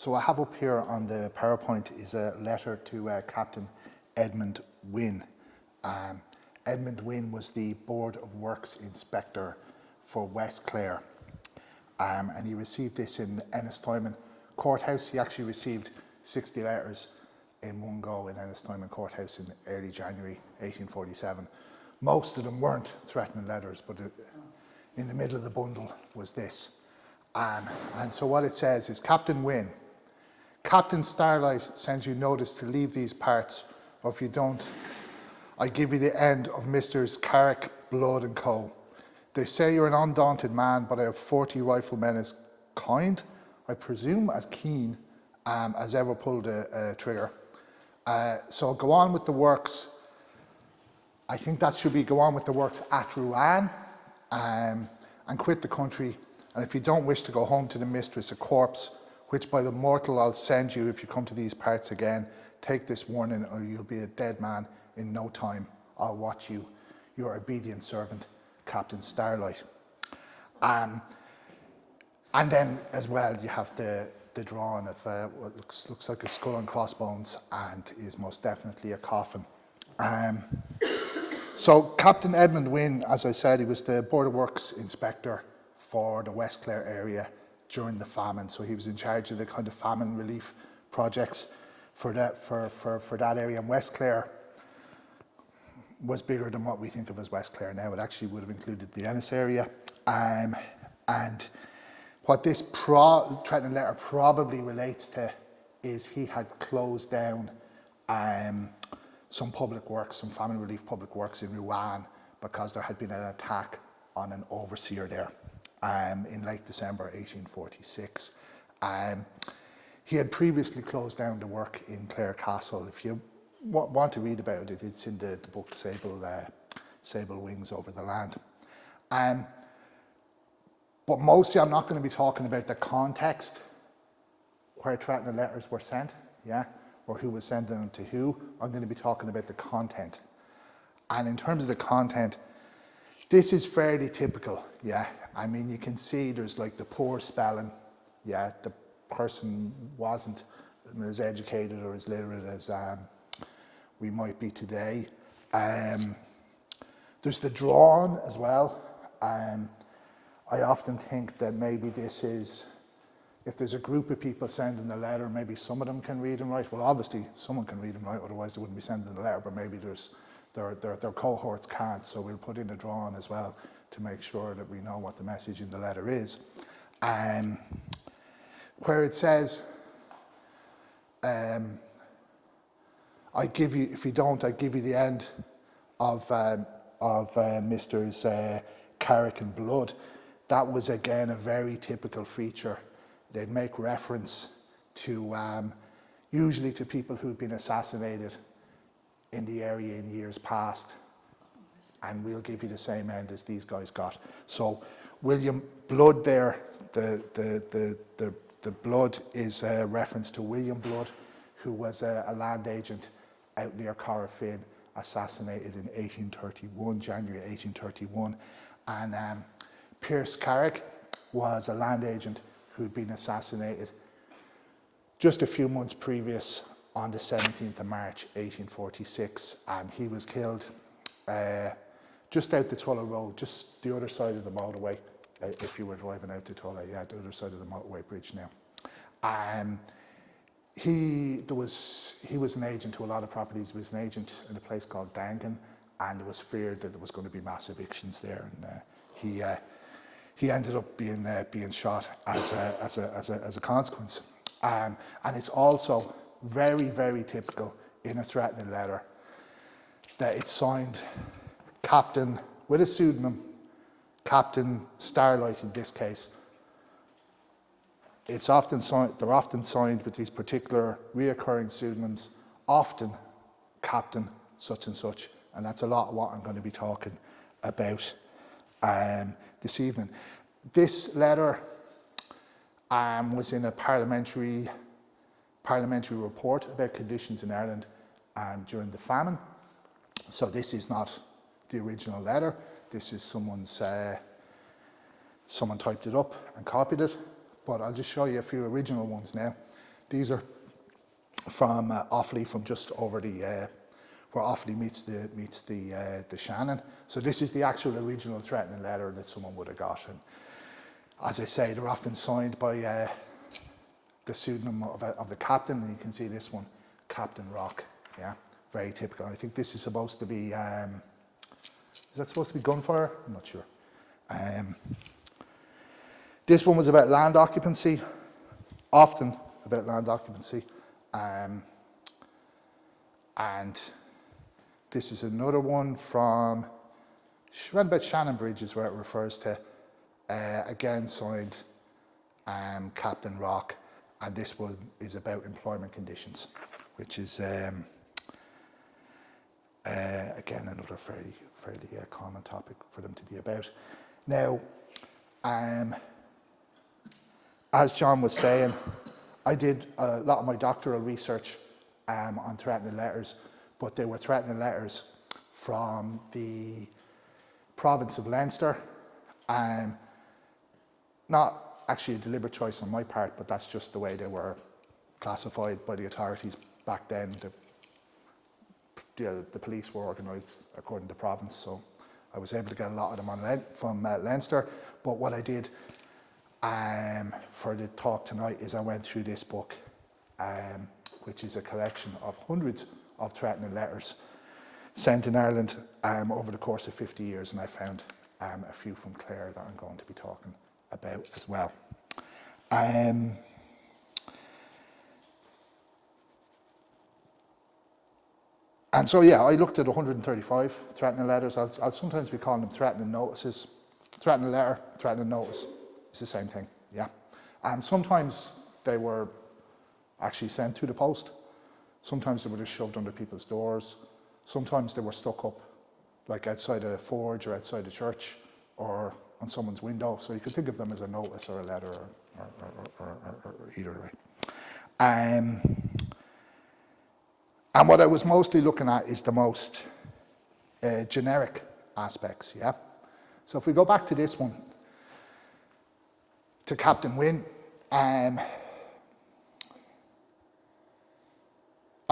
So I have up here on the PowerPoint is a letter to Captain Edmund Wynne. Edmund Wynne was the Board of Works Inspector for West Clare. And he received this in Ennis Courthouse. He actually received 60 letters in one go in Ennis Courthouse in early January 1847. Most of them weren't threatening letters, but in the middle of the bundle was this. And so what it says is, Captain Wynne, Captain Starlight sends you notice to leave these parts, or if you don't, I give you the end of Messrs. Carrick, Blood and Co. They say you're an undaunted man, but I have 40 riflemen as kind, I presume as keen, as ever pulled a trigger. So go on with the works. I think that should be go on with the works at Rouen, and quit the country. And if you don't wish to go home to the mistress, a corpse, which by the mortal I'll send you if you come to these parts again, take this warning or you'll be a dead man in no time. I'll watch you. Your obedient servant, Captain Starlight. And then as well you have the drawing of what looks like a skull and crossbones and is most definitely a coffin. So Captain Edmund Wynne, as I said, he was the Board of Works Inspector for the West Clare area during the famine. So he was in charge of the kind of famine relief projects for that area. And West Clare was bigger than what we think of as West Clare now. It actually would have included the Ennis area. And what this threatening letter probably relates to is he had closed down some public works, some famine relief public works in Rouen because there had been an attack on an overseer there in late December 1846. He had previously closed down the work in Clare Castle. If you want to read about it, it's in the book Sable Wings Over the Land. But mostly I'm not going to be talking about the context where threatening letters were sent, or who was sending them to who. I'm going to be talking about the content. And in terms of the content, this is fairly typical, I mean, you can see there's like the poor spelling, the person wasn't as educated or as literate as we might be today. There's the drawn as well. I often think that maybe this is, if there's a group of people sending the letter, maybe some of them can read and write. Well, obviously someone can read and write, otherwise they wouldn't be sending the letter, but maybe their cohorts can't, so we'll put in a drawing as well to make sure that we know what the message in the letter is. Where it says, I give you, if you don't, I give you the end of Messrs. Carrick and Blood. That was again a very typical feature. They'd make reference to, usually to people who'd been assassinated in the area in years past, and we'll give you the same end as these guys got. So William Blood there, the Blood is a reference to William Blood, who was a land agent out near Corofin, assassinated in 1831, January 1831. And Pierce Carrick was a land agent who'd been assassinated just a few months previous on the 17th of March 1846. He was killed just out the Tulla Road, just the other side of the motorway, if you were driving out to Tulla, the other side of the motorway bridge now. He was an agent to a lot of properties. He was an agent in a place called Dunne, and it was feared that there was going to be mass evictions there, and he ended up being shot as a consequence. And it's also very, very typical in a threatening letter that it's signed Captain, with a pseudonym, Captain Starlight in this case. It's often signed, they're often signed with these particular reoccurring pseudonyms, often Captain such and such, and that's a lot of what I'm going to be talking about this evening. This letter was in a parliamentary report about conditions in Ireland during the famine. So this is not the original letter. This is someone typed it up and copied it. But I'll just show you a few original ones now. These are from Offaly, from just over the where Offaly meets the Shannon. So this is the actual original threatening letter that someone would have got. And as I say, they're often signed by the pseudonym of the captain, and you can see this one, Captain Rock. Yeah, very typical. I think this is supposed to be. Is that supposed to be gunfire? I'm not sure. This one was about land occupancy, often about land occupancy. And this is another one from around about Shannon Bridge is where it refers to, again signed Captain Rock, and this one is about employment conditions, which is again another fairly common topic for them to be about. Now, as John was saying, I did a lot of my doctoral research on threatening letters, but they were threatening letters from the province of Leinster. Not actually a deliberate choice on my part, but that's just the way they were classified by the authorities back then. The police were organised according to province, so I was able to get a lot of them from Leinster. But what I did for the talk tonight is I went through this book, which is a collection of hundreds of threatening letters sent in Ireland over the course of 50 years, and I found a few from Clare that I'm going to be talking about as well. And so, yeah, I looked at 135 threatening letters. I'll sometimes be calling them threatening notices. Threatening letter, threatening notice, it's the same thing, yeah. And sometimes they were actually sent to the post. Sometimes they were just shoved under people's doors. Sometimes they were stuck up, like outside a forge or outside a church or on someone's window. So you could think of them as a notice or a letter or either way. And what I was mostly looking at is the most generic aspects, yeah? So if we go back to this one, to Captain Wynne, I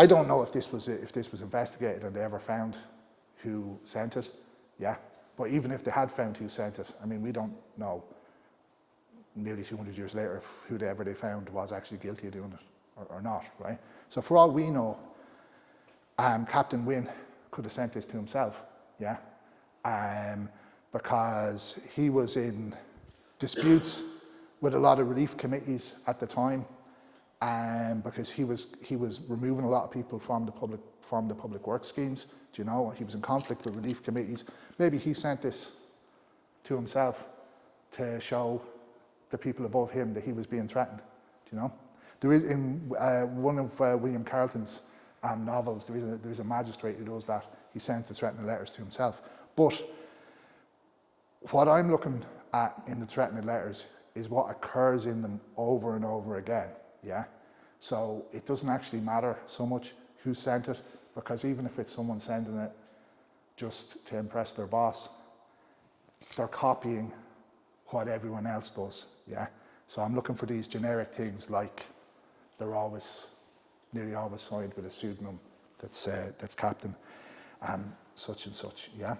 don't know if this was investigated and they ever found who sent it, yeah? But even if they had found who sent it, I mean, we don't know nearly 200 years later if whoever they found was actually guilty of doing it or not, right? So for all we know, Captain Wynne could have sent this to himself, yeah? Because he was in disputes with a lot of relief committees at the time, because he was removing a lot of people from the public works schemes. Do you know? He was in conflict with relief committees. Maybe he sent this to himself to show the people above him that he was being threatened. Do you know? There is in one of William Carleton's novels, there is a magistrate who does that. He sends the threatening letters to himself. But what I'm looking at in the threatening letters is what occurs in them over and over again, yeah? So it doesn't actually matter so much who sent it, because even if it's someone sending it just to impress their boss, they're copying what everyone else does, yeah? So I'm looking for these generic things, like they're nearly always signed with a pseudonym that's Captain such and such, yeah?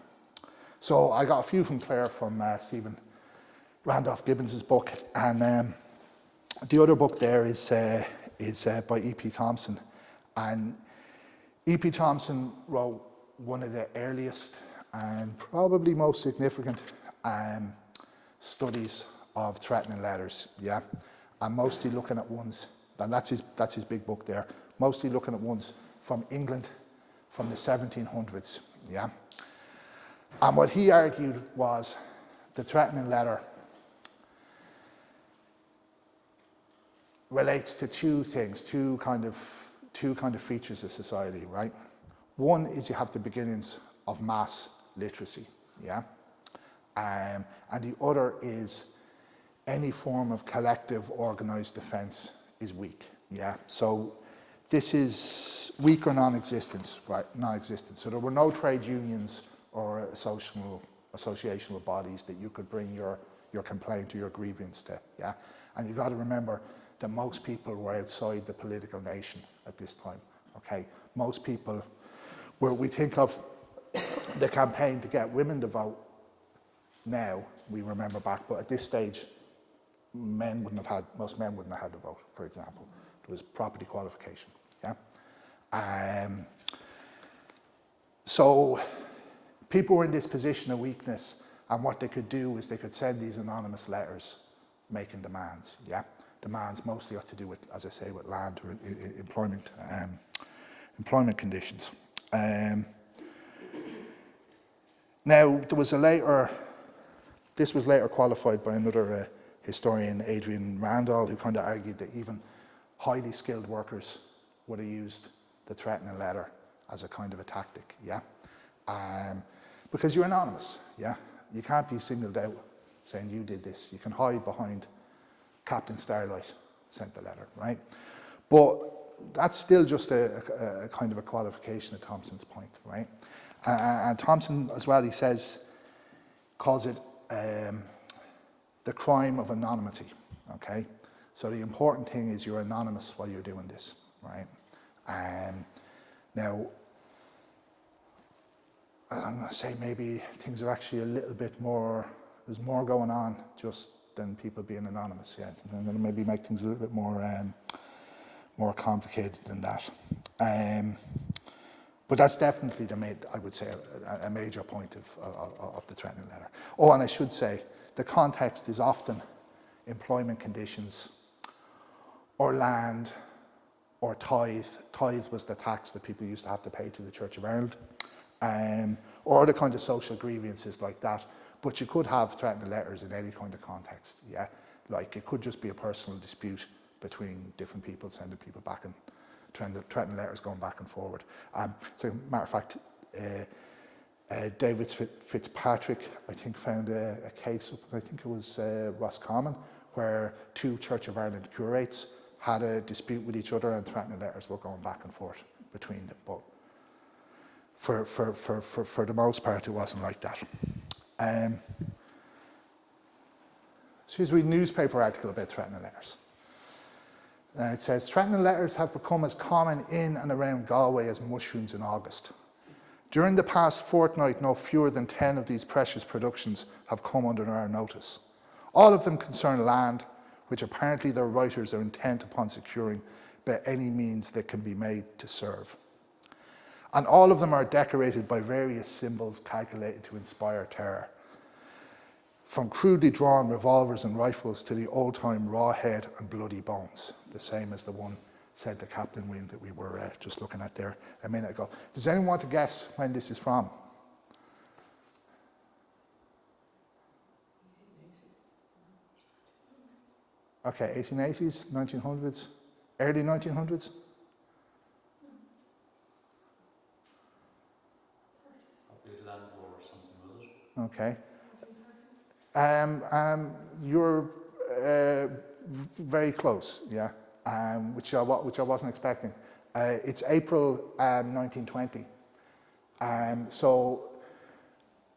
So I got a few from Clare from Stephen Randolph Gibbons's book, and the other book there is by E.P. Thompson. And E.P. Thompson wrote one of the earliest and probably most significant studies of threatening letters, yeah? And mostly looking at ones, and that's his big book there, mostly looking at ones from England from the 1700s, yeah? And what he argued was the threatening letter relates to two things, two kind of features of society, right? One is you have the beginnings of mass literacy, yeah? And the other is any form of collective organized defense is weak, yeah? So this is weak or non-existent, right? Non-existent. So there were no trade unions or associational bodies that you could bring your complaint or your grievance to, yeah? And you've got to remember, that most people were outside the political nation at this time, okay? Most people were, we think of the campaign to get women to vote now, we remember back, but at this stage, most men wouldn't have had to vote, for example. There was property qualification, yeah? So people were in this position of weakness, and what they could do is they could send these anonymous letters making demands, yeah? Demands mostly ought to do with, as I say, with land or employment conditions. Now, there was this was later qualified by another historian, Adrian Randall, who kind of argued that even highly skilled workers would have used the threatening letter as a kind of a tactic, yeah? Because you're anonymous, yeah? You can't be singled out saying you did this. You can hide behind Captain Starlight sent the letter, right? But that's still just a kind of a qualification of Thompson's point, right? And Thompson, as well, he calls it the crime of anonymity, okay? So the important thing is you're anonymous while you're doing this, right? Now, I'm going to say maybe things are actually a little bit more, there's more going on just than people being anonymous, yeah. I'm going to maybe make things a little bit more complicated than that. But that's definitely I would say, a major point of the threatening letter. Oh, and I should say, the context is often employment conditions, or land, or tithe. Tithe was the tax that people used to have to pay to the Church of Ireland, or other kind of social grievances like that. But you could have threatening letters in any kind of context, yeah? Like it could just be a personal dispute between different people, sending people back and threatening letters going back and forward. So, matter of fact, David Fitzpatrick, I think, found a case, I think it was Roscommon, where two Church of Ireland curates had a dispute with each other and threatening letters were going back and forth between them. But for the most part, it wasn't like that. So here's a newspaper article about threatening letters. It says, threatening letters have become as common in and around Galway as mushrooms in August. During the past fortnight, no fewer than 10 of these precious productions have come under our notice. All of them concern land, which apparently their writers are intent upon securing by any means that can be made to serve. And all of them are decorated by various symbols calculated to inspire terror. From crudely drawn revolvers and rifles to the old-time raw head and bloody bones, the same as the one sent to Captain Wynne that we were just looking at there a minute ago. Does anyone want to guess when this is from? Okay, 1880s, 1900s, early 1900s? Okay. You're very close, yeah, which I wasn't expecting. It's April 1920. So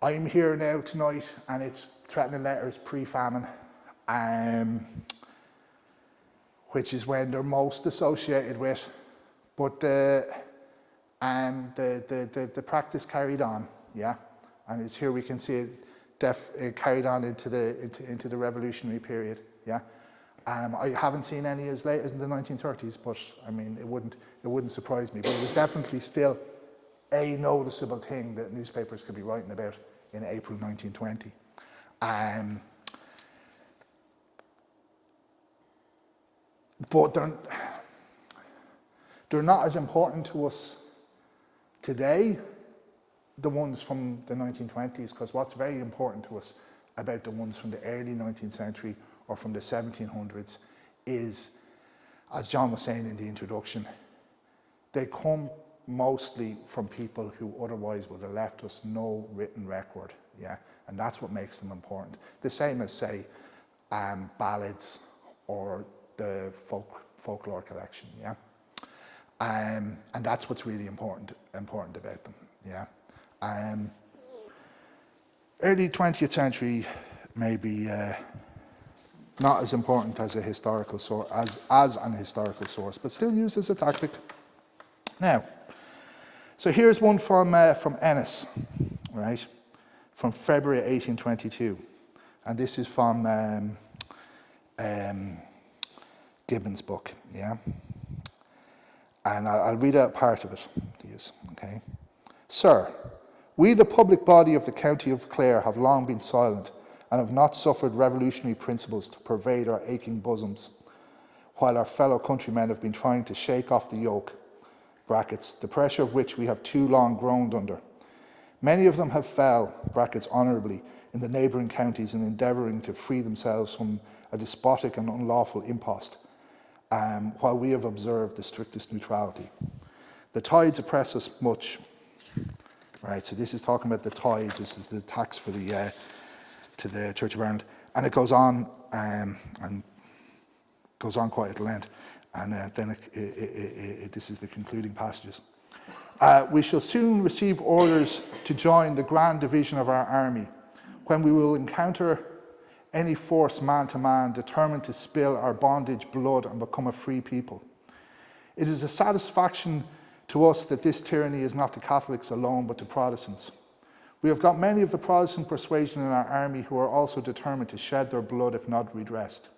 I'm here now tonight, and it's threatening letters pre-famine, which is when they're most associated with. But the practice carried on, yeah, and it's here we can see it carried on into the revolutionary period, yeah. I haven't seen any as late as in the 1930s, but I mean it wouldn't surprise me. But it was definitely still a noticeable thing that newspapers could be writing about in April 1920. But they're not as important to us today, the ones from the 1920s, because what's very important to us about the ones from the early 19th century or from the 1700s is, as John was saying in the introduction, they come mostly from people who otherwise would have left us no written record, yeah, and that's what makes them important. The same as, say, ballads or the folklore collection, yeah, and that's what's really important about them, yeah. Early 20th century, maybe not as important as a historical source, as an historical source, but still used as a tactic. Now, so here's one from Ennis, right, from February 1822, and this is from Gibbon's book, yeah, and I'll read out part of it to you, okay. Sir, we, the public body of the county of Clare, have long been silent and have not suffered revolutionary principles to pervade our aching bosoms, while our fellow countrymen have been trying to shake off the yoke, brackets, the pressure of which we have too long groaned under. Many of them have fell, brackets, honourably, in the neighbouring counties in endeavouring to free themselves from a despotic and unlawful impost, while we have observed the strictest neutrality. The tides oppress us much. Right, so this is talking about the tides. This is the tax for the to the Church of Ireland, and it goes on and goes on quite at length, and then this is the concluding passages. We shall soon receive orders to join the grand division of our army, when we will encounter any force man to man determined to spill our bondage blood and become a free people. It is a satisfaction to us that this tyranny is not to Catholics alone, but to Protestants. We have got many of the Protestant persuasion in our army who are also determined to shed their blood if not redressed.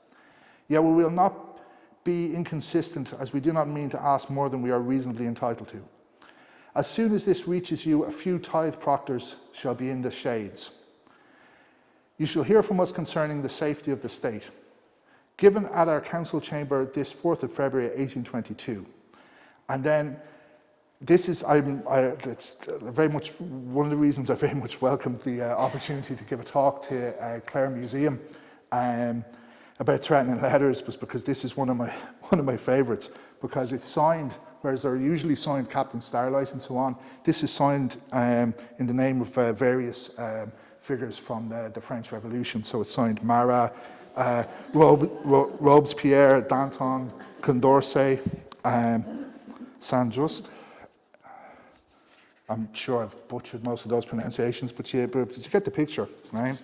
Yet we will not be inconsistent, as we do not mean to ask more than we are reasonably entitled to. As soon as this reaches you, a few tithe proctors shall be in the shades. You shall hear from us concerning the safety of the state. Given at our council chamber this 4th of February 1822. And then this is, it's very much one of the reasons I very much welcomed the opportunity to give a talk to Clare Museum about threatening letters, was because this is one of my favourites, because it's signed, whereas they're usually signed Captain Starlight and so on. This is signed in the name of various figures from the French Revolution. So it's signed Marat, Robespierre, Danton, Condorcet, Saint-Just. I'm sure I've butchered most of those pronunciations, but you get the picture, right?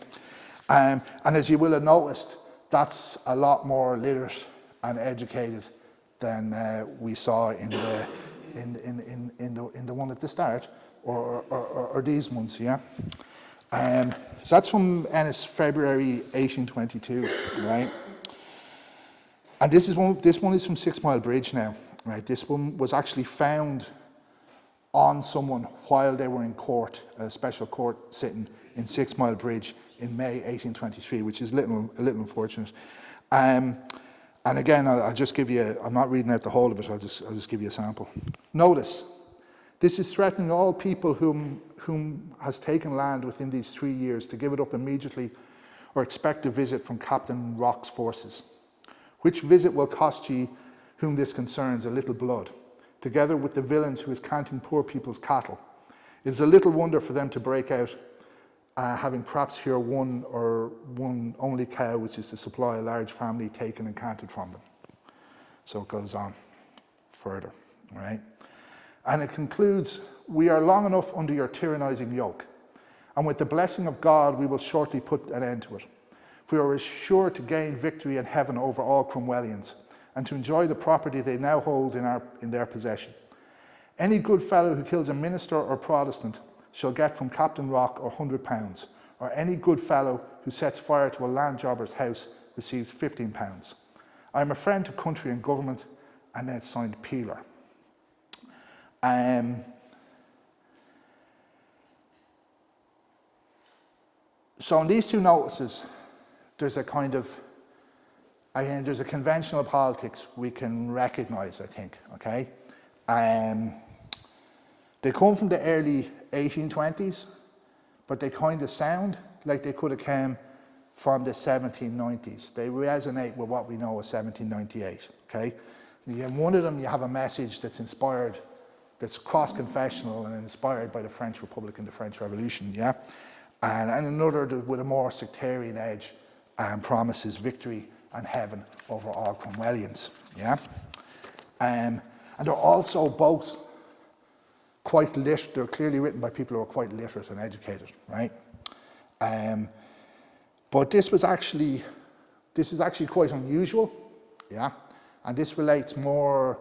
And as you will have noticed, that's a lot more literate and educated than we saw in the one at the start, or these ones, yeah. So that's from Ennis, February 1822, right? And this one is from 6 Mile Bridge now, right? This one was actually found on someone while they were in court, a special court sitting in 6 Mile Bridge in May 1823, which is a little unfortunate. And again, I'll just give you, I'm not reading out the whole of it, I'll just give you a sample. Notice, this is threatening all people whom has taken land within these 3 years to give it up immediately or expect a visit from Captain Rock's forces, which visit will cost ye, whom this concerns, a little blood, together with the villains who is canting poor people's cattle. It is a little wonder for them to break out, having perhaps here one only cow, which is to supply a large family taken and canted from them. So it goes on further, right? And it concludes, we are long enough under your tyrannizing yoke, and with the blessing of God we will shortly put an end to it. For we are sure to gain victory in heaven over all Cromwellians, and to enjoy the property they now hold in their possession. Any good fellow who kills a minister or Protestant shall get from Captain Rock £100, or any good fellow who sets fire to a land jobber's house receives £15. I am a friend to country and government, and then it's signed Peeler. So in these two notices, there's a kind of, there's a conventional politics we can recognise, I think, okay? They come from the early 1820s, but they kind of sound like they could have come from the 1790s. They resonate with what we know as 1798, okay? In one of them, you have a message that's inspired, that's cross-confessional and inspired by the French Republic and the French Revolution, yeah? And another with a more sectarian edge promises victory and heaven over all Cromwellians, yeah? And they're also both quite literate. They're clearly written by people who are quite literate and educated, right? But this was actually This is actually quite unusual, yeah, and this relates more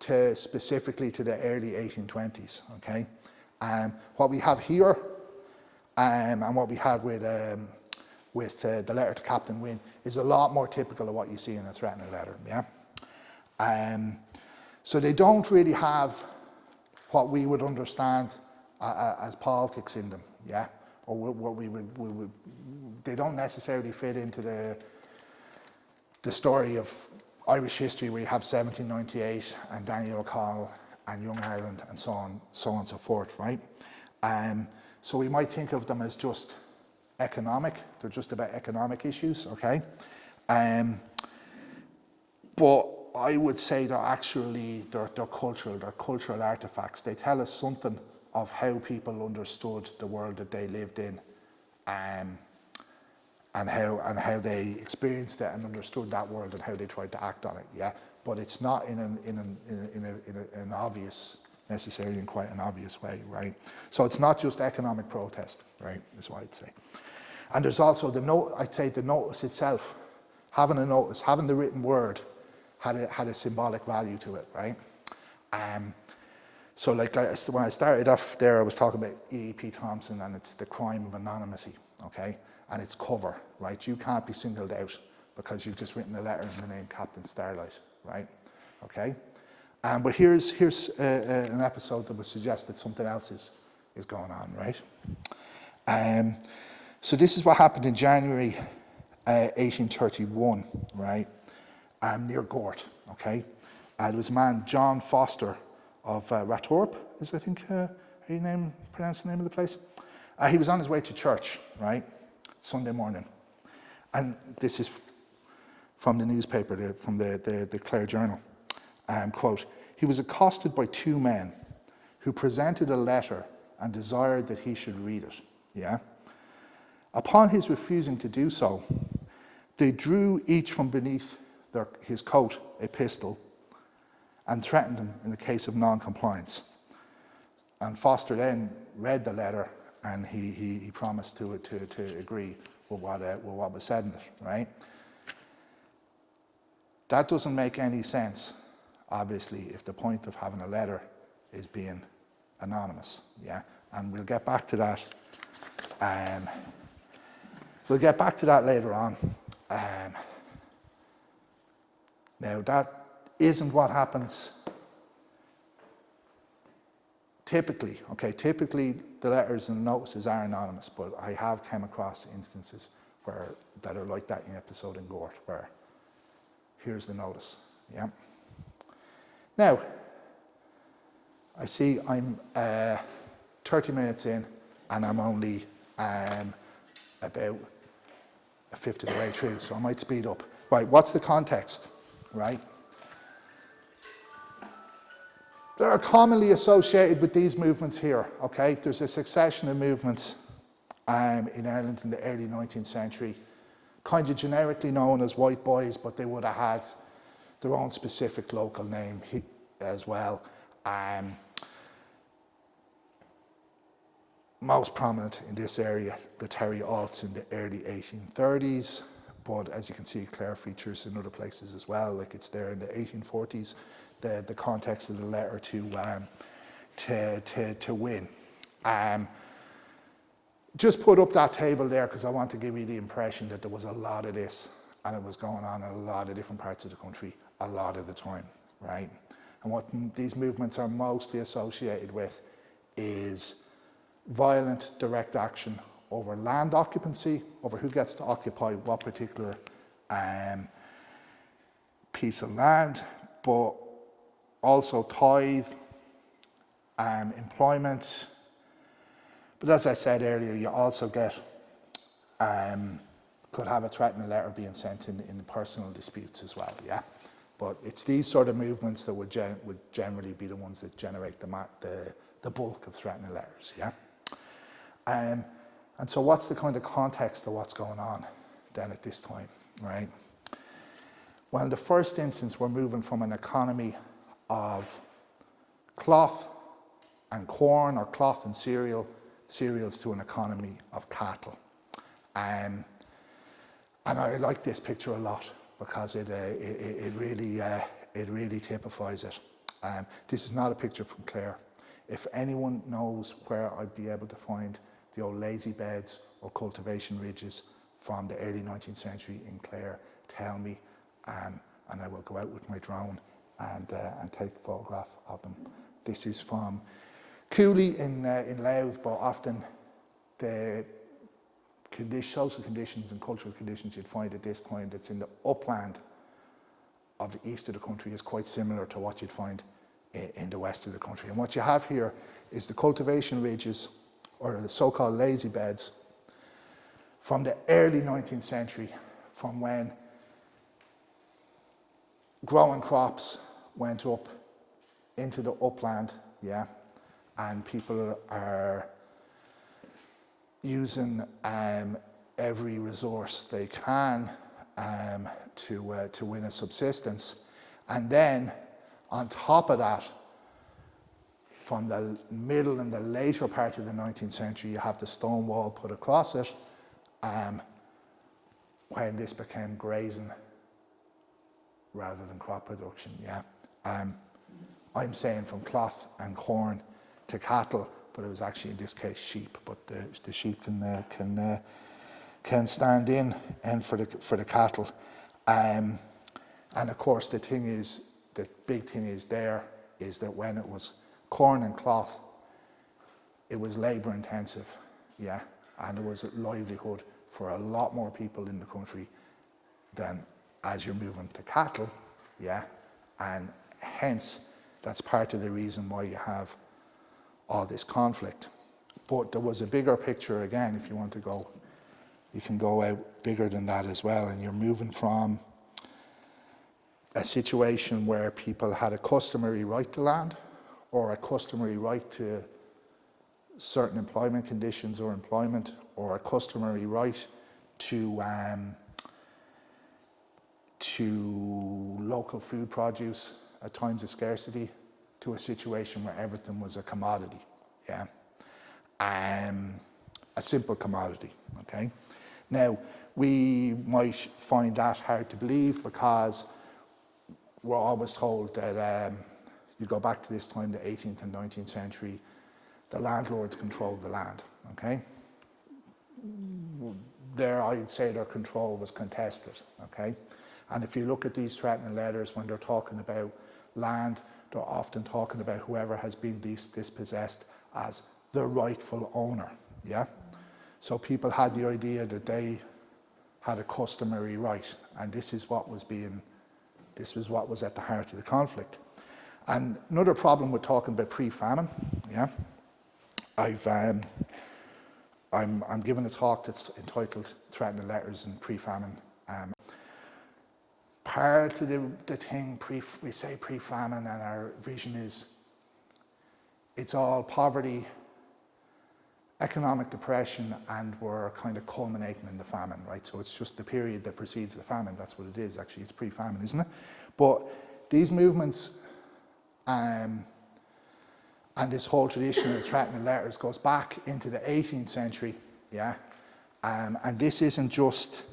to specifically to the early 1820s, okay. What we have here, and what we had with the letter to Captain Wynne is a lot more typical of what you see in a threatening letter, yeah. So they don't really have what we would understand as politics in them, yeah, or what we would they don't necessarily fit into the story of Irish history where you have 1798 and Daniel O'Connell and Young Ireland and so on and so forth, right? So we might think of them as just economic. They're just about economic issues, okay? But I would say they're actually, they're cultural artifacts. They tell us something of how people understood the world that they lived in, and how they experienced it and understood that world and how they tried to act on it, yeah? But it's not in an obvious, necessarily in quite an obvious way, right? So it's not just economic protest, right, is what I'd say. And there's also the note, I'd say the notice itself, having a notice, having the written word had a symbolic value to it, right? So like when I started off there, I was talking about E.E.P. Thompson and it's the crime of anonymity, okay? And its cover, right? You can't be singled out because you've just written a letter in the name Captain Starlight, right? Okay? But here's an episode that would suggest that something else is going on, right? So this is what happened in January 1831, right? Near Gort, okay? There was a man, John Foster of Rathorpe, is I think how you pronounce the name of the place? He was on his way to church, right? Sunday morning. And this is from the newspaper, from the Clare Journal. Quote, he was accosted by two men who presented a letter and desired that he should read it, yeah? Upon his refusing to do so, they drew each from beneath his coat a pistol and threatened him in the case of non-compliance. And Foster then read the letter and he promised to agree with what was said in it, right? That doesn't make any sense, obviously, if the point of having a letter is being anonymous, yeah? And we'll get back to that. We'll get back to that later on. Now, that isn't what happens typically, okay? Typically, the letters and notices are anonymous, but I have come across instances that are like that in episode in Gort, where here's the notice, yeah? Now, I see I'm 30 minutes in, and I'm only about a fifth of the way through, so I might speed up. Right, what's the context, right? They are commonly associated with these movements here, okay? There's a succession of movements in Ireland in the early 19th century, kind of generically known as white boys, but they would have had their own specific local name as well. Most prominent in this area, the Terry Alts in the early 1830s, but as you can see, Clare features in other places as well, like it's there in the 1840s, the context of the letter to Wynne. Just put up that table there because I want to give you the impression that there was a lot of this and it was going on in a lot of different parts of the country a lot of the time, right? And what these movements are mostly associated with is violent direct action over land occupancy, over who gets to occupy what particular piece of land, but also tithe, employment. But as I said earlier, you also get, could have a threatening letter being sent in personal disputes as well, yeah? But it's these sort of movements that would generally be the ones that generate the bulk of threatening letters, yeah? And so what's the kind of context of what's going on then at this time, right? Well, in the first instance, we're moving from an economy of cloth and corn, or cloth and cereals, to an economy of cattle. And I like this picture a lot because it really typifies it. This is not a picture from Clare. If anyone knows where I'd be able to find the old lazy beds or cultivation ridges from the early 19th century in Clare, tell me, and I will go out with my drone and take a photograph of them. This is from Cooley in Louth, but often the social conditions and cultural conditions you'd find at this time that's in the upland of the east of the country is quite similar to what you'd find in the west of the country. And what you have here is the cultivation ridges, or the so-called lazy beds, from the early 19th century, from when growing crops went up into the upland, yeah, and people are using every resource they can to win a subsistence. And then on top of that, from the middle and the later part of the 19th century, you have the stone wall put across it, when this became grazing rather than crop production, yeah. I'm saying from cloth and corn to cattle, but it was actually in this case sheep. But the sheep can stand in and for the cattle, and of course the big thing is that when it was corn and cloth, it was labour intensive, yeah, and it was a livelihood for a lot more people in the country than as you're moving to cattle, yeah, and hence that's part of the reason why you have all this conflict. But there was a bigger picture again. If you want to go, you can go out bigger than that as well, and you're moving from a situation where people had a customary right to land or a customary right to certain employment conditions or employment, or a customary right to local food produce at times of scarcity, to a situation where everything was a commodity, yeah, a simple commodity, okay? Now, we might find that hard to believe because we're always told that you go back to this time, the 18th and 19th century, the landlords controlled the land, okay? I'd say their control was contested, okay? And if you look at these threatening letters, when they're talking about land, they're often talking about whoever has been dispossessed as the rightful owner, yeah? So people had the idea that they had a customary right, and this is what was at the heart of the conflict. And another problem with talking about pre-famine, yeah, I'm giving a talk that's entitled Threatening Letters and Pre-Famine. Part of the thing, we say pre-famine, and our vision is it's all poverty, economic depression, and we're kind of culminating in the famine, right? So it's just the period that precedes the famine. That's what it is, actually. It's pre-famine, isn't it? But these movements and this whole tradition of threatening letters goes back into the 18th century, yeah? And this isn't just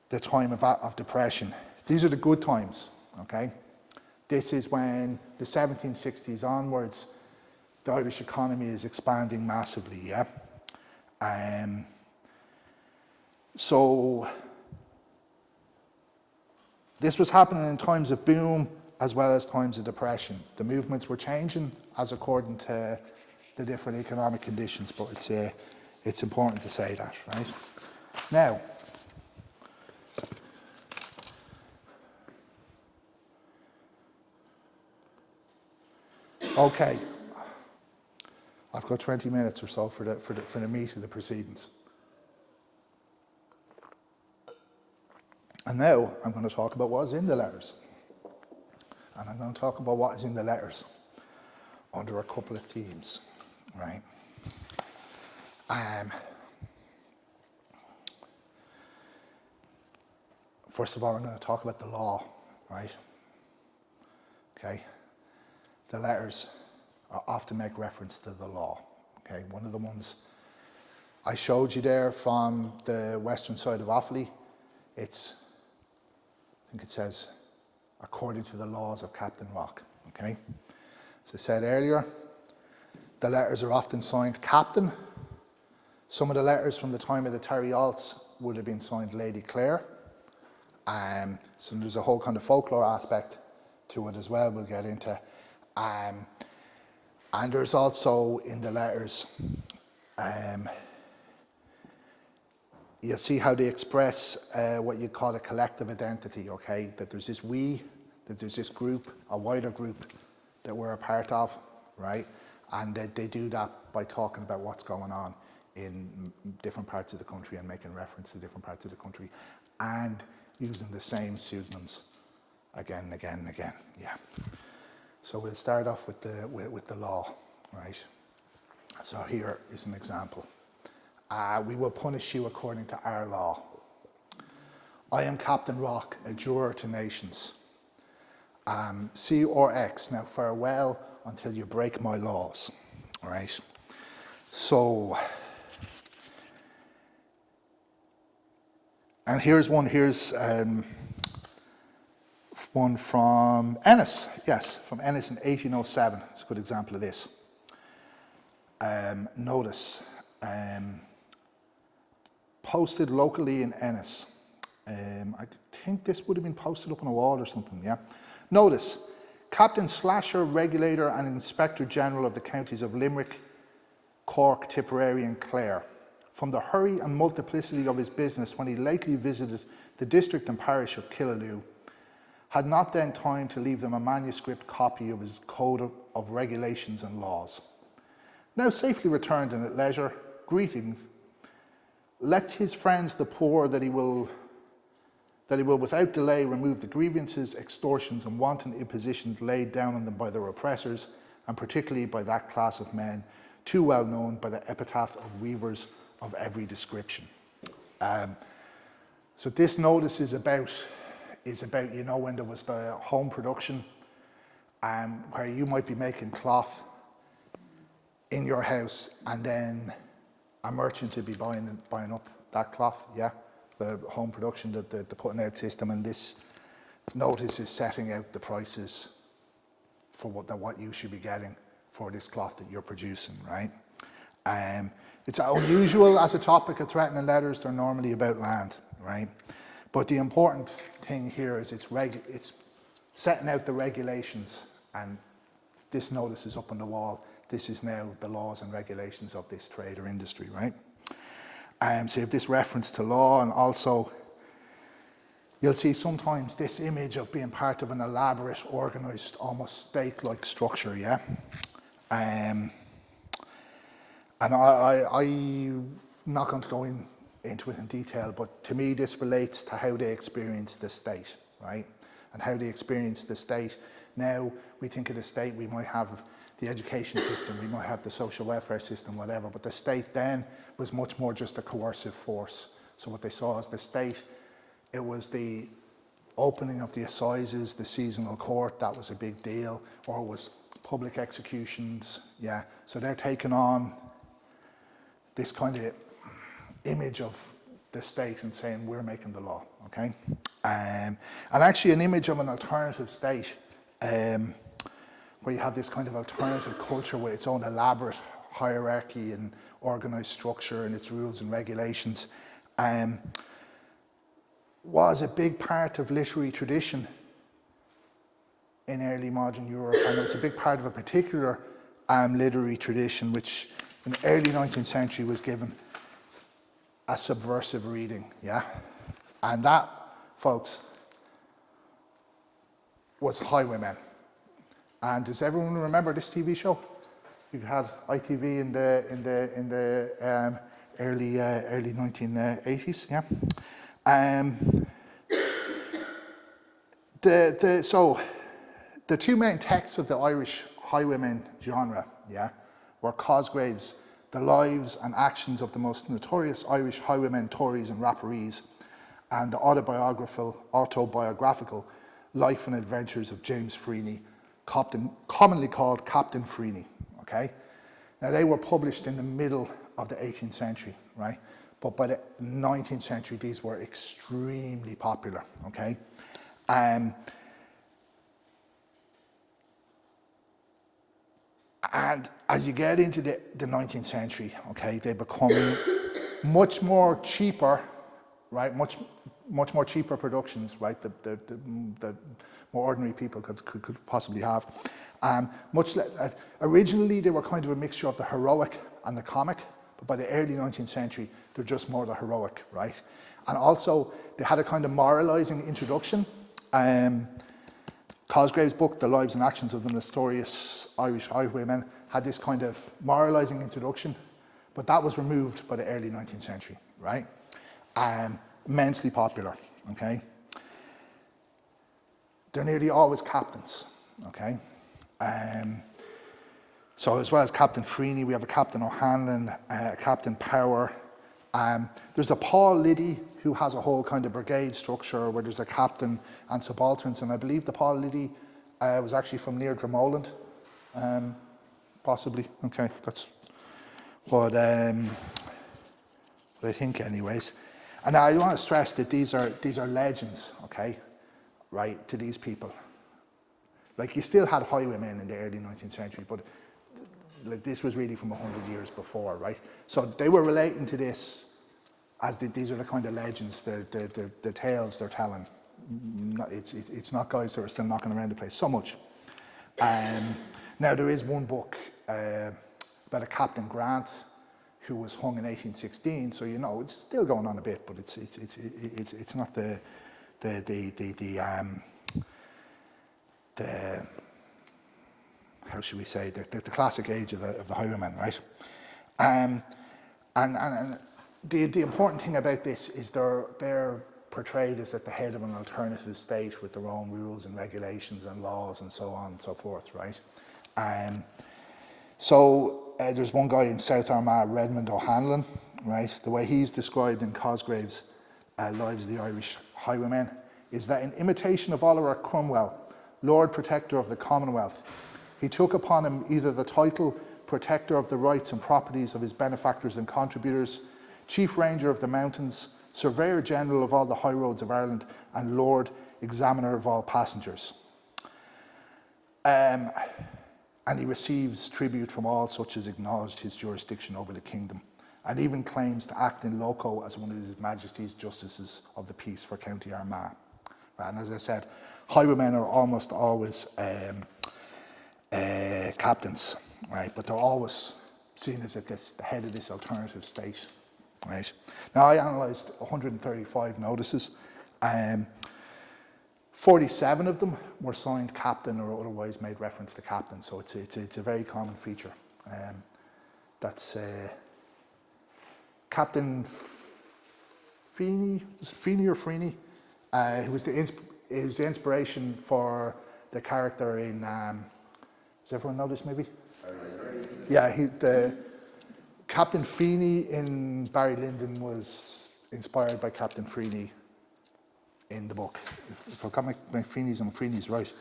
the time of depression. These are the good times, okay? This is when the 1760s onwards, the Irish economy is expanding massively, yeah? So this was happening in times of boom as well as times of depression. The movements were changing as according to the different economic conditions, but it's important to say that, right? Now, okay, I've got 20 minutes or so for the meat of the proceedings. And now I'm going to talk about what is in the letters. And I'm going to talk about what is in the letters under a couple of themes, right? First of all, I'm going to talk about the law, right? Okay. The letters often make reference to the law, okay? One of the ones I showed you there from the western side of Offaly. It's, I think it says, according to the laws of Captain Rock, okay? As I said earlier, the letters are often signed Captain. Some of the letters from the time of the Terry Alts would have been signed Lady Clare. So there's a whole kind of folklore aspect to it as well we'll get into. And there's also in the letters, you'll see how they express what you call a collective identity, okay? That there's this we, that there's this group, a wider group that we're a part of, right? And they do that by talking about what's going on in different parts of the country and making reference to different parts of the country and using the same pseudonyms again and again and again, yeah. So we'll start off with the law, right? So here is an example. We will punish you according to our law. I am Captain Rock, a juror to nations. C or X, now farewell until you break my laws, all right? So, and here's one from Ennis, yes, from Ennis in 1807. It's a good example of this. Notice, posted locally in Ennis. I think this would have been posted up on a wall or something, yeah? Notice, Captain Slasher, Regulator and Inspector General of the counties of Limerick, Cork, Tipperary and Clare, from the hurry and multiplicity of his business when he lately visited the district and parish of Killaloe, had not then time to leave them a manuscript copy of his Code of Regulations and Laws. Now safely returned and at leisure, greetings, let his friends the poor that he will without delay remove the grievances, extortions and wanton impositions laid down on them by their oppressors, and particularly by that class of men too well known by the epitaph of weavers of every description. So this notice is about, you know, when there was the home production, where you might be making cloth in your house and then a merchant would be buying up that cloth, yeah? The home production, the putting out system, and this notice is setting out the prices for what you should be getting for this cloth that you're producing, right? It's unusual as a topic of threatening letters. They're normally about land, right? But the important thing here is it's setting out the regulations, and this notice is up on the wall. This is now the laws and regulations of this trade or industry, right? So you have this reference to law, and also you'll see sometimes this image of being part of an elaborate, organised, almost state-like structure, yeah? And I'm not going to go into it in detail, but to me this relates to how they experience the state, right? And how they experience the state. Now, we think of the state, we might have the education system, we might have the social welfare system, whatever, but the state then was much more just a coercive force. So what they saw as the state, it was the opening of the assizes, the seasonal court, that was a big deal, or it was public executions, yeah. So they're taking on this kind of image of the state and saying, we're making the law, okay? And actually an image of an alternative state, where you have this kind of alternative culture with its own elaborate hierarchy and organised structure and its rules and regulations, was a big part of literary tradition in early modern Europe, and it was a big part of a particular literary tradition which in the early 19th century was given a subversive reading, yeah? And that, folks, was Highwaymen. And does everyone remember this TV show? You had ITV in the early 1980s, yeah. So the two main texts of the Irish highwaymen genre, yeah, were Cosgrave's The Lives and Actions of the Most Notorious Irish Highwaymen, Tories and Rapparees, and the autobiographical Life and Adventures of James Freeney, commonly called Captain Freeney, okay? Now they were published in the middle of the 18th century, right? But by the 19th century, these were extremely popular, okay? And as you get into the 19th century, okay, they become much more cheaper, right? Much more cheaper productions, right? The more ordinary people could possibly have. Originally, they were kind of a mixture of the heroic and the comic, but by the early 19th century, they're just more the heroic, right? And also, they had a kind of moralizing introduction. Cosgrave's book, The Lives and Actions of the Notorious Irish Highwaymen, had this kind of moralizing introduction, but that was removed by the early 19th century, right? Immensely popular, okay? They're nearly always captains, okay? So as well as Captain Freeney, we have a Captain O'Hanlon, Captain Power. There's a Paul Liddy who has a whole kind of brigade structure where there's a captain and subalterns, and I believe the Paul Liddy was actually from near Dromoland, possibly. Okay, that's what I think, anyways. And I want to stress that these are legends, okay, right, to these people. Like, you still had highwaymen in the early 19th century, but like, this was really from 100 years before, right? So they were relating to this as these are the kind of legends, the tales they're telling. It's not guys that are still knocking around the place so much. Now, there is one book about a Captain Grant who was hung in 1816, so you know it's still going on a bit, but it's not the how should we say, the classic age of the highwaymen, right? And the important thing about this is they're portrayed as at the head of an alternative state with their own rules and regulations and laws and so on and so forth, right? So there's one guy in South Armagh, Redmond O'Hanlon, right? The way he's described in Cosgrave's Lives of the Irish Highwaymen is that in imitation of Oliver Cromwell, Lord Protector of the Commonwealth, he took upon him either the title Protector of the rights and properties of his benefactors and contributors, Chief Ranger of the Mountains, Surveyor General of all the high roads of Ireland, and Lord Examiner of all passengers. And he receives tribute from all such as acknowledged his jurisdiction over the kingdom, and even claims to act in loco as one of His Majesty's Justices of the Peace for County Armagh. And as I said, highwaymen are almost always captains, right? But they're always seen as the head of this alternative state, right? Now, I analysed 135 notices. 47 of them were signed captain or otherwise made reference to captain, so it's a very common feature. That's Captain Feeney, is it Feeney or Freeney? Who was the inspiration for the character in, does everyone know this maybe? Yeah, the Captain Feeney in Barry Lyndon was inspired by Captain Freeney in the book. If I've got my Feeneys and Freeneys right.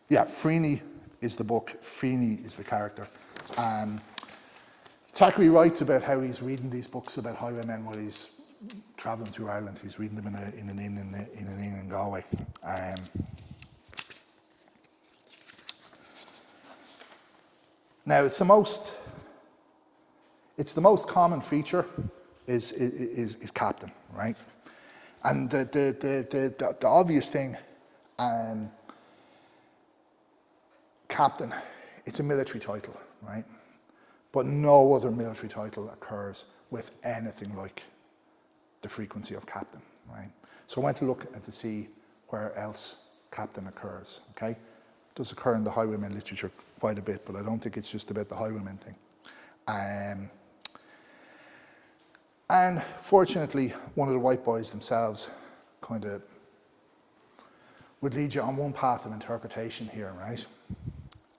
Yeah, Freeney is the book, Feeney is the character. Thackeray writes about how he's reading these books about highwaymen while he's travelling through Ireland. He's reading them in an inn in Galway. Now, it's the most common feature is captain, right? And the obvious thing, captain, it's a military title, right? But no other military title occurs with anything like the frequency of captain, right? So I went to look and to see where else captain occurs, okay? It does occur in the highwayman literature quite a bit, but I don't think it's just about the highwayman thing. And fortunately, one of the white boys themselves kind of would lead you on one path of interpretation here, right?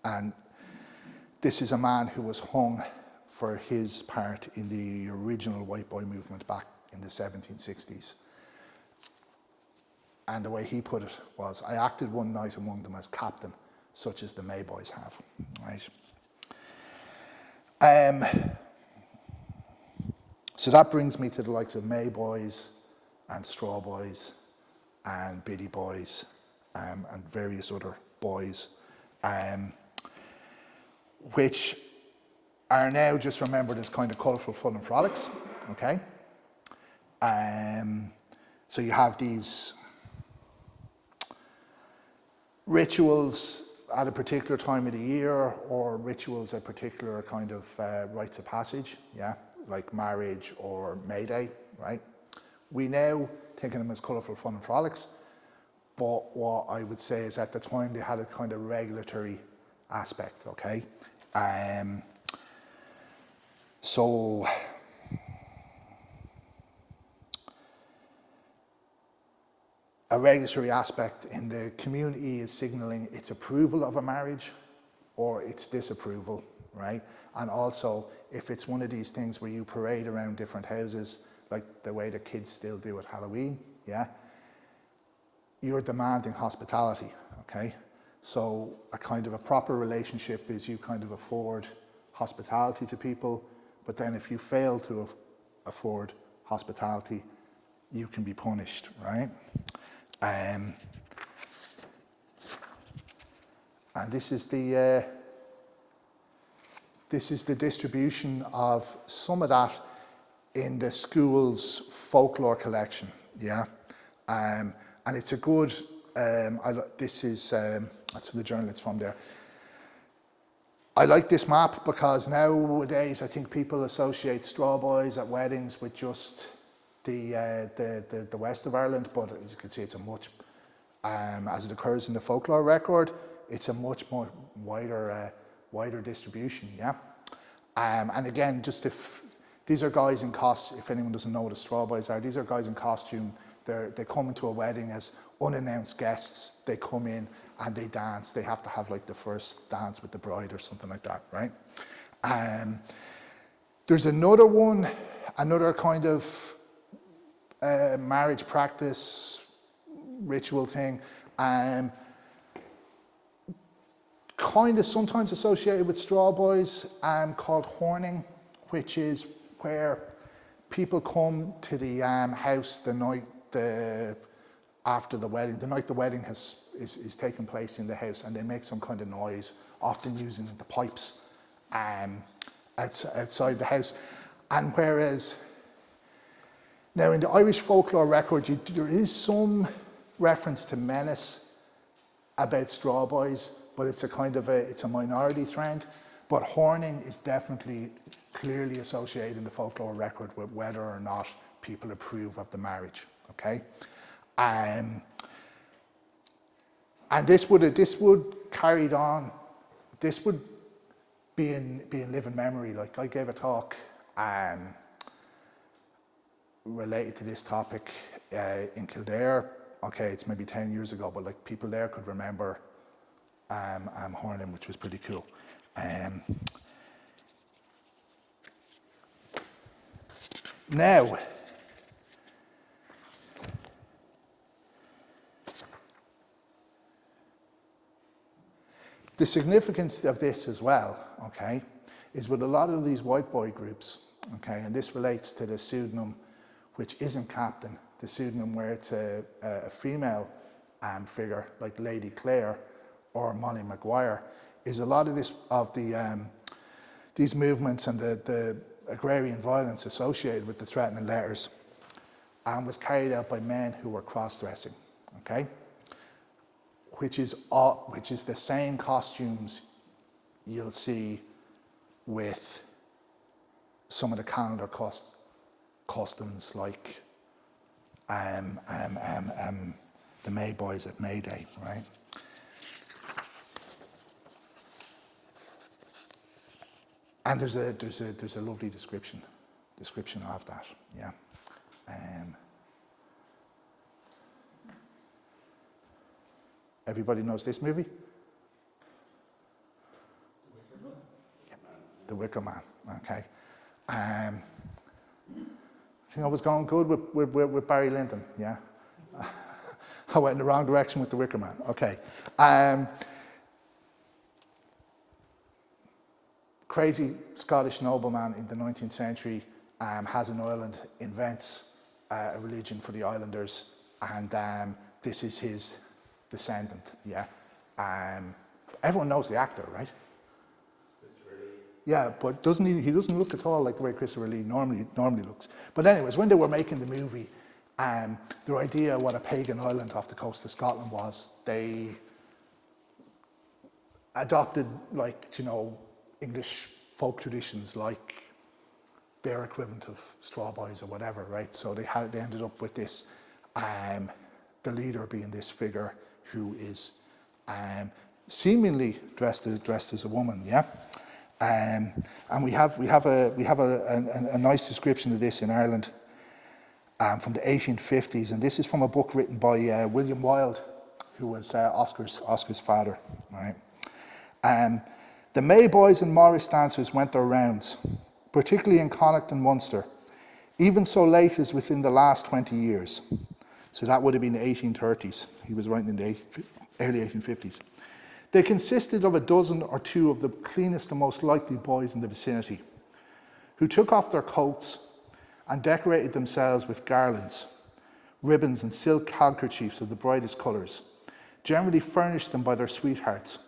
And this is a man who was hung for his part in the original white boy movement back in the 1760s. And the way he put it was, I acted one night among them as captain, such as the Mayboys have, right? So that brings me to the likes of Mayboys and Straw Boys and Biddy Boys and various other boys, which are now just remembered as kind of colourful fun and frolics, okay? So you have these rituals at a particular time of the year, or rituals at particular kind of rites of passage, yeah, like marriage or May Day, right? We now think of them as colourful fun and frolics, but what I would say is at the time they had a kind of regulatory aspect, okay? So a regulatory aspect in the community is signalling its approval of a marriage or its disapproval, right? And also, if it's one of these things where you parade around different houses, like the way the kids still do at Halloween, yeah, you're demanding hospitality, okay? So a kind of a proper relationship is you kind of afford hospitality to people, but then if you fail to afford hospitality, you can be punished, right? And this is the distribution of some of that in the school's folklore collection, yeah. And it's a good. This is that's the journal it's from there. I like this map because nowadays I think people associate straw boys at weddings with just the west of Ireland, but as you can see, it's a much, as it occurs in the folklore record, it's a much more wider distribution, yeah. And again, just if these are guys in costume, if anyone doesn't know what the straw boys are, these are guys in costume. They come into a wedding as unannounced guests. They come in and they dance. They have to have like the first dance with the bride or something like that, right? There's another one, another kind of marriage practice, ritual thing, kind of sometimes associated with straw boys, called horning, which is where people come to the house the night after the wedding, the night the wedding is taking place in the house, and they make some kind of noise, often using the pipes outside the house. And whereas now in the Irish folklore record, there is some reference to menace about straw boys, but it's a kind of it's a minority trend. But horning is definitely clearly associated in the folklore record with whether or not people approve of the marriage. Okay, and this would carried on. This would be in living memory. Like I gave a talk related to this topic in Kildare. Okay, it's maybe 10 years ago, but like people there could remember horning, which was pretty cool. Now, the significance of this as well, okay, is with a lot of these white boy groups, okay, and this relates to the pseudonym, which isn't Captain, the pseudonym where it's a female figure like Lady Clare or Molly Maguire, is a lot of this these movements and the agrarian violence associated with the threatening letters, and was carried out by men who were cross-dressing, okay, which is the same costumes you'll see with some of the calendar customs like the Mayboys at May Day, right? And there's a lovely description of that, yeah. Everybody knows this movie? The Wicker Man, okay. I think I was going good with Barry Lyndon, yeah. I went in the wrong direction with The Wicker Man, okay. crazy Scottish nobleman in the 19th century has an island, invents a religion for the islanders, and this is his descendant, yeah. Everyone knows the actor, right? Yeah, but doesn't he doesn't look at all like the way Christopher Lee normally looks. But anyways, when they were making the movie, their idea of what a pagan island off the coast of Scotland was, they adopted, like, you know, English folk traditions, like their equivalent of straw boys or whatever, right? So they ended up with this, the leader being this figure who is seemingly dressed as a woman, yeah. And we have a nice description of this in Ireland from the 1850s, and this is from a book written by William Wilde, who was Oscar's father, right? The May boys and Morris dancers went their rounds, particularly in Connacht and Munster, even so late as within the last 20 years. So that would have been the 1830s. He was writing in the early 1850s. They consisted of a dozen or two of the cleanest and most likely boys in the vicinity, who took off their coats and decorated themselves with garlands, ribbons and silk handkerchiefs of the brightest colours, generally furnished them by their sweethearts,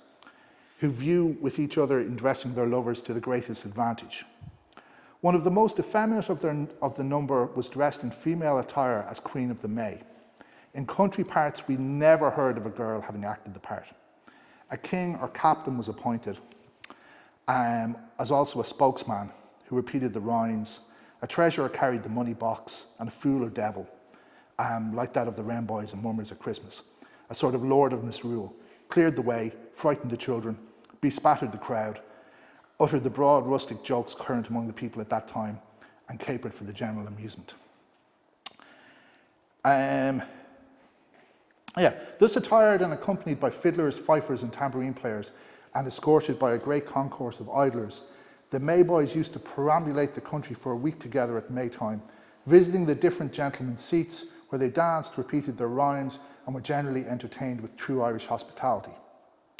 who view with each other in dressing their lovers to the greatest advantage. One of the most effeminate of the number was dressed in female attire as Queen of the May. In country parts, we never heard of a girl having acted the part. A king or captain was appointed, as also a spokesman who repeated the rhymes. A treasurer carried the money box, and a fool or devil, like that of the Wren boys and mummers at Christmas. A sort of lord of misrule, cleared the way, frightened the children, bespattered the crowd, uttered the broad rustic jokes current among the people at that time, and capered for the general amusement. Thus attired and accompanied by fiddlers, fifers and tambourine players, and escorted by a great concourse of idlers, the May boys used to perambulate the country for a week together at Maytime, visiting the different gentlemen's seats where they danced, repeated their rhymes, and were generally entertained with true Irish hospitality.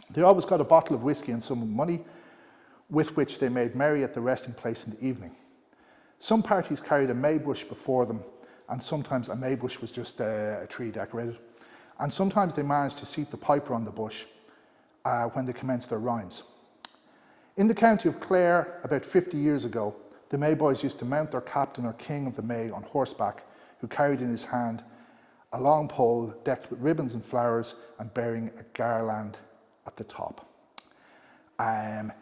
They always got a bottle of whiskey and some money, with which they made merry at the resting place in the evening. Some parties carried a May bush before them, and sometimes a May bush was just a tree decorated. And sometimes they managed to seat the piper on the bush when they commenced their rhymes. In the county of Clare, about 50 years ago, the May boys used to mount their captain or king of the May on horseback, who carried in his hand a long pole decked with ribbons and flowers and bearing a garland at the top. And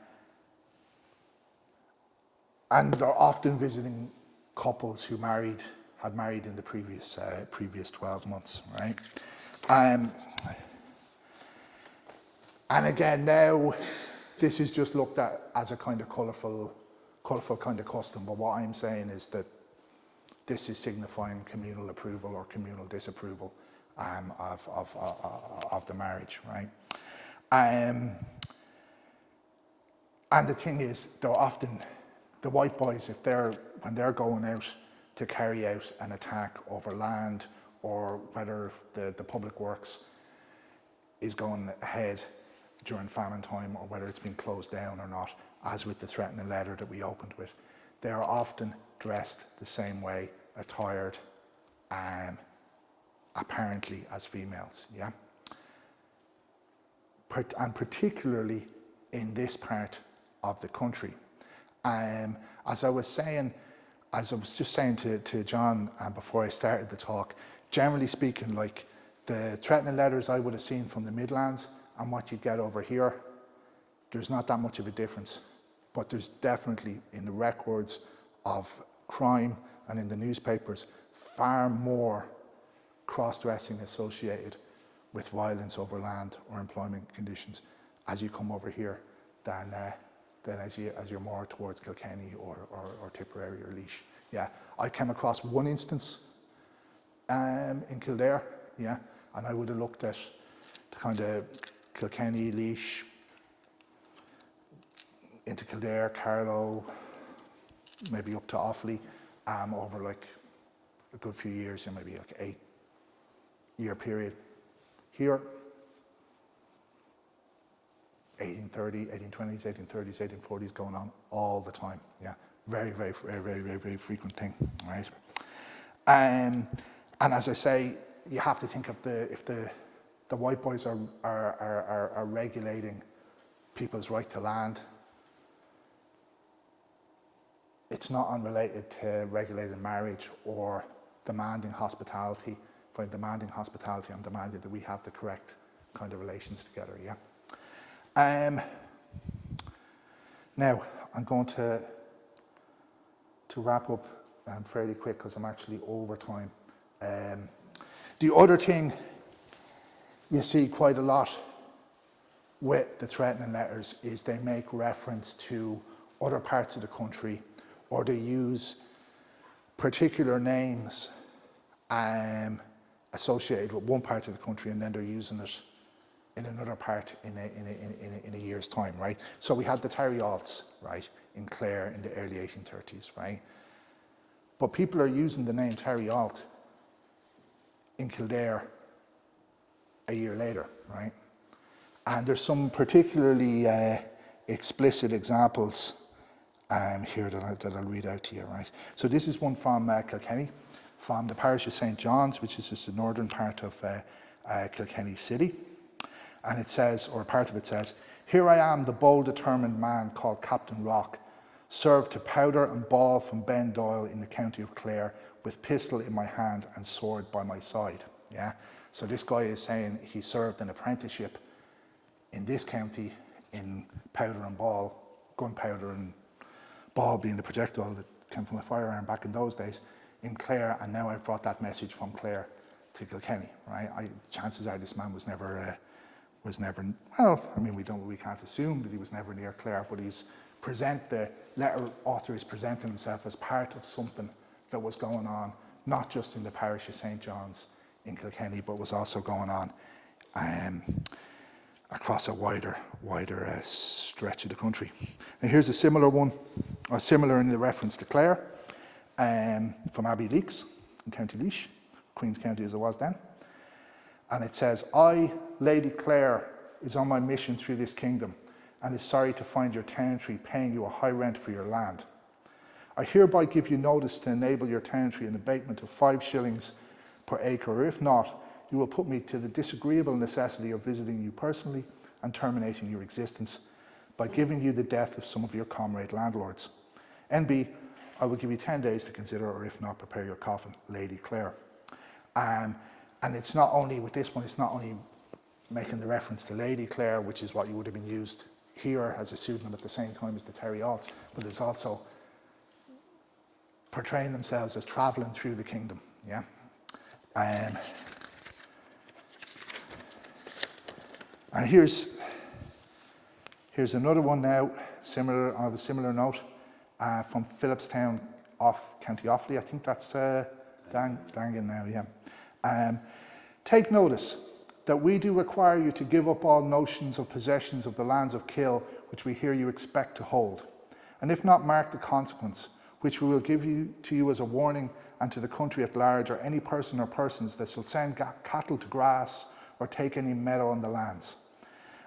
they're often visiting couples who had married in the previous 12 months, right? And again, now this is just looked at as a kind of colourful kind of custom, but what I'm saying is that this is signifying communal approval or communal disapproval of the marriage, right? And the thing is, they're often, the white boys, when they're going out to carry out an attack over land, or whether the public works is going ahead during famine time, or whether it's been closed down or not, as with the threatening letter that we opened with, they are often dressed the same way, attired, apparently as females, yeah? And particularly in this part of the country. As I was just saying to John before I started the talk, generally speaking, like the threatening letters I would have seen from the Midlands and what you get over here, there's not that much of a difference. But there's definitely, in the records of crime and in the newspapers, far more cross-dressing associated with violence over land or employment conditions as you come over here than as you're more towards Kilkenny or Tipperary or Laois. Yeah, I came across one instance in Kildare, yeah, and I would have looked at the kind of Kilkenny, Laois, into Kildare, Carlow, maybe up to Offaly, over like a good few years, maybe like 8-year period. Here, 1830, 1820s, 1830s, 1840s going on all the time. Yeah, very frequent thing, right? And as I say, you have to think of if the white boys are regulating people's right to land, it's not unrelated to regulating marriage or demanding hospitality. By demanding hospitality, I'm demanding that we have the correct kind of relations together, yeah? Now, I'm going to wrap up fairly quick because I'm actually over time. The other thing you see quite a lot with the threatening letters is they make reference to other parts of the country, or they use particular names associated with one part of the country, and then they're using it in another part in a year's time, right? So we had the Terry Alts, right, in Clare in the early 1830s, right? But people are using the name Terry Alt in Kildare a year later, right? And there's some particularly explicit examples here that I'll read out to you, right? So this is one from Kilkenny, from the parish of St. John's, which is just the northern part of Kilkenny City. And it says, or part of it says, "Here I am, the bold, determined man called Captain Rock, served to powder and ball from Ben Doyle in the county of Clare, with pistol in my hand and sword by my side." Yeah. So this guy is saying he served an apprenticeship in this county in powder and ball, gunpowder and ball being the projectile that came from a firearm back in those days, in Clare, and now I've brought that message from Clare to Kilkenny, right? Chances are this man was never, well, I mean, we can't assume that he was never near Clare, but the letter author is presenting himself as part of something that was going on, not just in the parish of St. John's in Kilkenny, but was also going on across a wider stretch of the country. Now here's a similar one, or similar in the reference to Clare, from Abbey Leaks in County Laois, Queen's County as it was then. And it says, "I, Lady Clare, is on my mission through this kingdom, and is sorry to find your tenantry paying you a high rent for your land. I hereby give you notice to enable your tenantry an abatement of 5 shillings per acre, or if not, you will put me to the disagreeable necessity of visiting you personally and terminating your existence by giving you the death of some of your comrade landlords. NB, I will give you 10 days to consider, or if not, prepare your coffin, Lady Clare." And it's not only with this one, it's not only making the reference to Lady Clare, which is what you would have been used here as a pseudonym at the same time as the Terry Alts, but it's also portraying themselves as travelling through the kingdom, yeah? And here's another one now, on a similar note, from Phillipstown off County Offaly. I think that's Dangan now, yeah. "Take notice that we do require you to give up all notions of possessions of the lands of Kill, which we hear you expect to hold, and if not, mark the consequence, which we will give to you as a warning, and to the country at large, or any person or persons that shall send cattle to grass or take any meadow on the lands.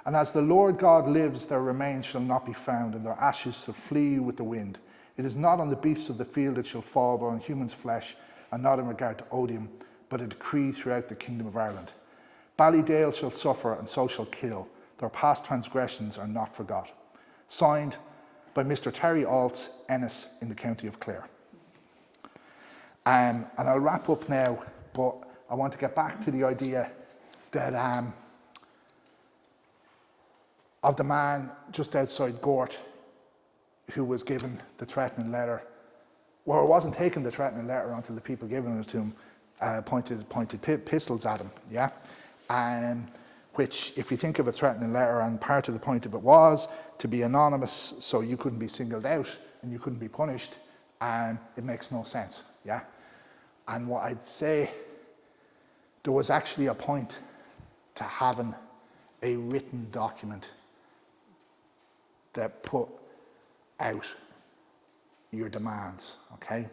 And as the Lord God lives, their remains shall not be found, and their ashes shall flee with the wind. It is not on the beasts of the field it shall fall, but on human's flesh, and not in regard to odium, but a decree throughout the kingdom of Ireland. Ballydale shall suffer, and so shall Kill. Their past transgressions are not forgot. Signed by Mr. Terry Alts, Ennis, in the county of Clare." And I'll wrap up now, but I want to get back to the idea that of the man just outside Gort who was given the threatening letter, or wasn't taking the threatening letter until the people giving it to him pointed pistols at him, yeah? Which, if you think of a threatening letter, and part of the point of it was to be anonymous so you couldn't be singled out and you couldn't be punished, it makes no sense, yeah? And what I'd say, there was actually a point to having a written document that put out your demands, okay?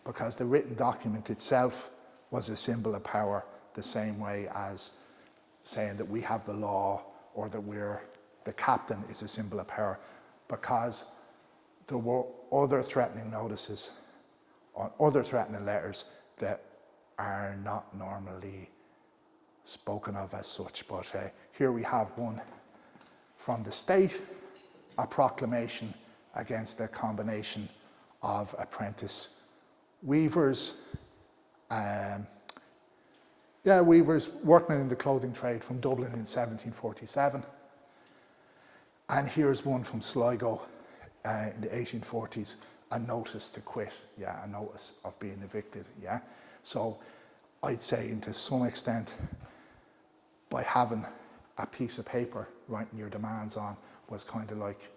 Because the written document itself was a symbol of power, the same way as saying that we have the law, or that we're the captain is a symbol of power, because there were other threatening notices or other threatening letters that are not normally spoken of as such. But here we have one from the state, a proclamation against a combination of apprentice weavers, weavers working in the clothing trade from Dublin in 1747. And here's one from Sligo in the 1840s, a notice to quit, a notice of being evicted, So I'd say, to some extent, by having a piece of paper writing your demands on was kind of like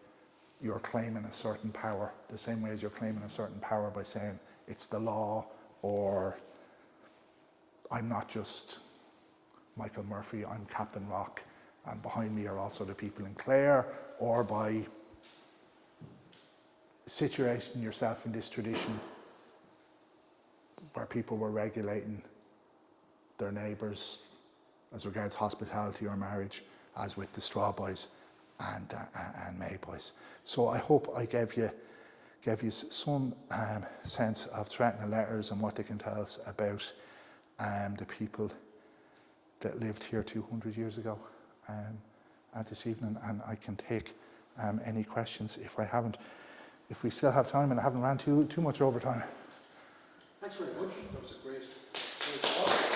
you're claiming a certain power, the same way as you're claiming a certain power by saying it's the law, or I'm not just Michael Murphy, I'm Captain Rock, and behind me are also the people in Clare, or by situating yourself in this tradition where people were regulating their neighbours as regards hospitality or marriage, as with the Straw Boys and May Boys. So I hope I gave you some sense of threatening letters and what they can tell us about the people that lived here 200 years ago this evening, and I can take any questions if we still have time and I haven't ran too much over time. Thanks very much. That was a great talk.